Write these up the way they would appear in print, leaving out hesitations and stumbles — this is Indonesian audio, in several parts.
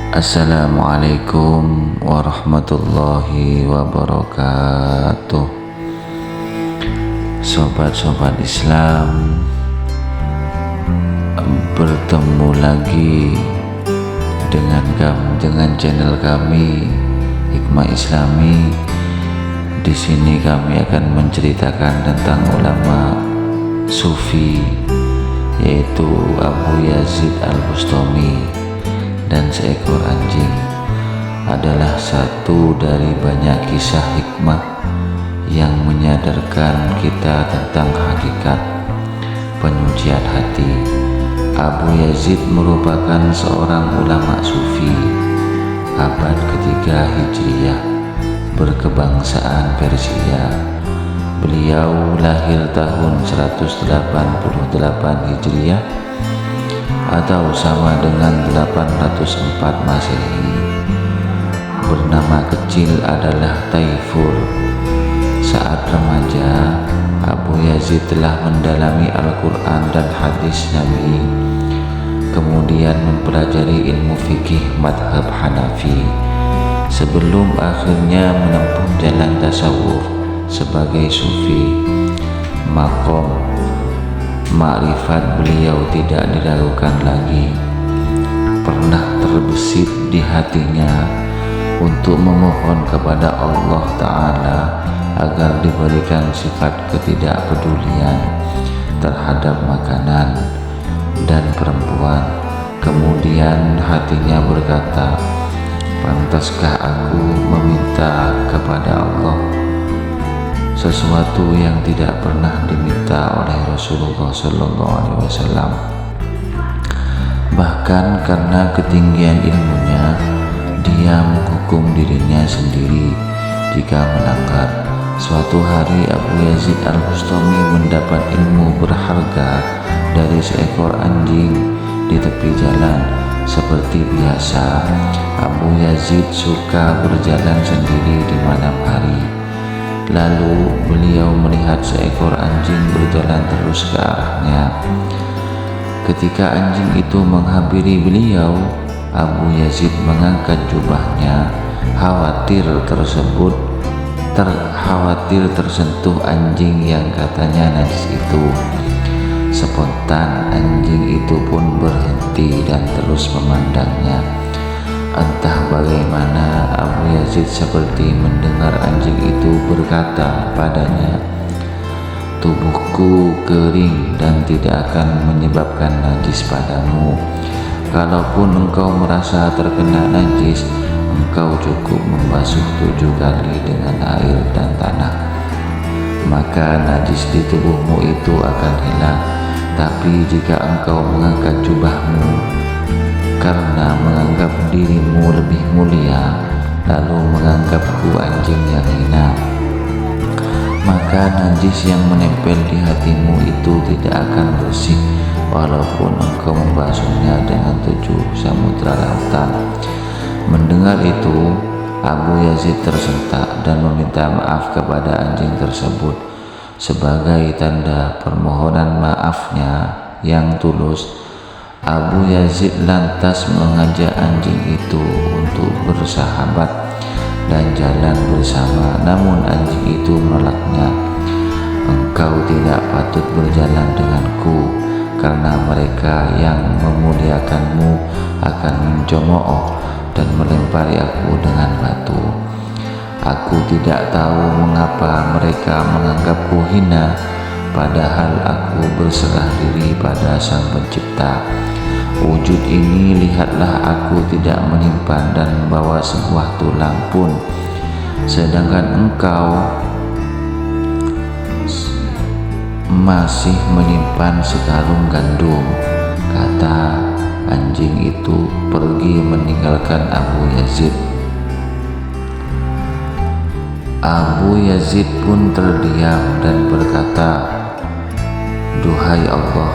Assalamualaikum warahmatullahi wabarakatuh. Sobat-sobat Islam, bertemu lagi dengan channel kami Hikmah Islami. Di sini kami akan menceritakan tentang ulama Sufi, yaitu Abu Yazid Al-Bustami, dan seekor anjing adalah satu dari banyak kisah hikmah yang menyadarkan kita tentang hakikat penyucian hati. Abu Yazid merupakan seorang ulama Sufi abad ketiga Hijriyah berkebangsaan Persia. Beliau lahir tahun 188 Hijriyah atau sama dengan 804 Masehi. Bernama kecil adalah Taifur. Saat remaja, Abu Yazid telah mendalami Al-Quran dan hadis Nabi, kemudian mempelajari ilmu fikih madhab Hanafi, sebelum akhirnya menempuh jalan tasawuf sebagai sufi. Maqam makrifat beliau tidak diragukan lagi. Pernah terbesit di hatinya untuk memohon kepada Allah Ta'ala agar diberikan sifat ketidakpedulian terhadap makanan dan perempuan. Kemudian hatinya berkata, pantaskah aku meminta kepada Allah sesuatu yang tidak pernah diminta oleh Rasulullah SAW? Bahkan karena ketinggian ilmunya, dia menghukum dirinya sendiri jika melanggar. Suatu hari Abu Yazid Al-Bustami mendapat ilmu berharga dari seekor anjing di tepi jalan. Seperti biasa, Abu Yazid suka berjalan sendiri di malam hari. Lalu beliau melihat seekor anjing berjalan terus ke arahnya. Ketika anjing itu menghampiri beliau, Abu Yazid mengangkat jubahnya, khawatir tersentuh anjing yang katanya najis itu. Spontan anjing itu pun berhenti dan terus memandangnya. Entah bagaimana Abu Yazid seperti mendengar anjing itu berkata padanya, tubuhku kering dan tidak akan menyebabkan najis padamu. Kalaupun engkau merasa terkena najis, engkau cukup membasuh 7 kali dengan air dan tanah, maka najis di tubuhmu itu akan hilang. Tapi jika engkau mengangkat jubahmu karena menganggap dirimu lebih mulia, lalu menganggapku anjing yang hina, maka najis yang menempel di hatimu itu tidak akan bersih walaupun engkau membasuhnya dengan 7 samudra lautan. Mendengar itu, Abu Yazid tersentak dan meminta maaf kepada anjing tersebut. Sebagai tanda permohonan maafnya yang tulus, Abu Yazid lantas mengajak anjing itu untuk bersahabat dan jalan bersama. Namun anjing itu menolaknya. Engkau tidak patut berjalan denganku, karena mereka yang memuliakanmu akan mencemooh dan melempari aku dengan batu. Aku tidak tahu mengapa mereka menganggapku hina, padahal aku berserah diri pada Sang Pencipta. Wujud ini, lihatlah, aku tidak menyimpan dan membawa sebuah tulang pun, sedangkan engkau masih menyimpan sekarung gandum. Kata anjing itu pergi meninggalkan Abu Yazid. Abu Yazid pun terdiam dan berkata, duhai Allah,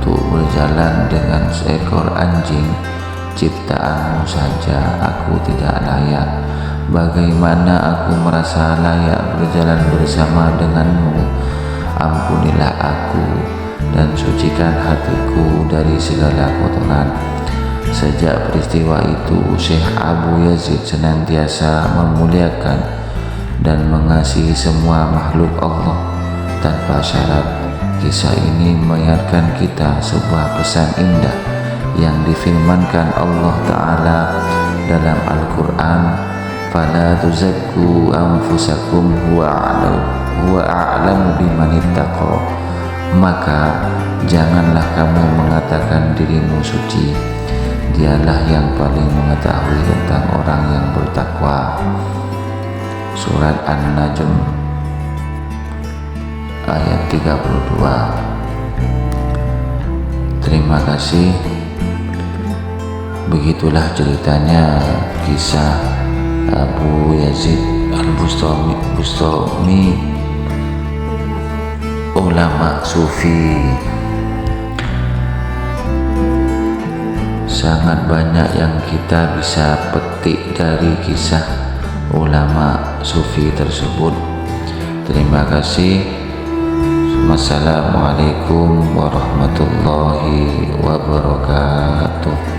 untuk berjalan dengan seekor anjing ciptaanmu saja aku tidak layak. Bagaimana aku merasa layak berjalan bersama denganmu? Ampunilah aku dan sucikan hatiku dari segala kotoran. Sejak peristiwa itu, Syekh Abu Yazid senantiasa memuliakan dan mengasihi semua makhluk Allah tanpa syarat. Kisah ini mengingatkan kita sebuah pesan indah yang difirmankan Allah Ta'ala dalam Al-Quran, "Fala tuzakku anfusakum huwa a'lamu bimanittaqa." Maka janganlah kamu mengatakan dirimu suci, Dialah yang paling mengetahui tentang orang yang bertakwa. Surat An-Najm ayat 32. Terima kasih. Begitulah ceritanya kisah Abu Yazid Al-Bustami, ulama sufi. Sangat banyak yang kita bisa petik dari kisah ulama sufi tersebut. Terima kasih. Wassalamualaikum warahmatullahi wabarakatuh.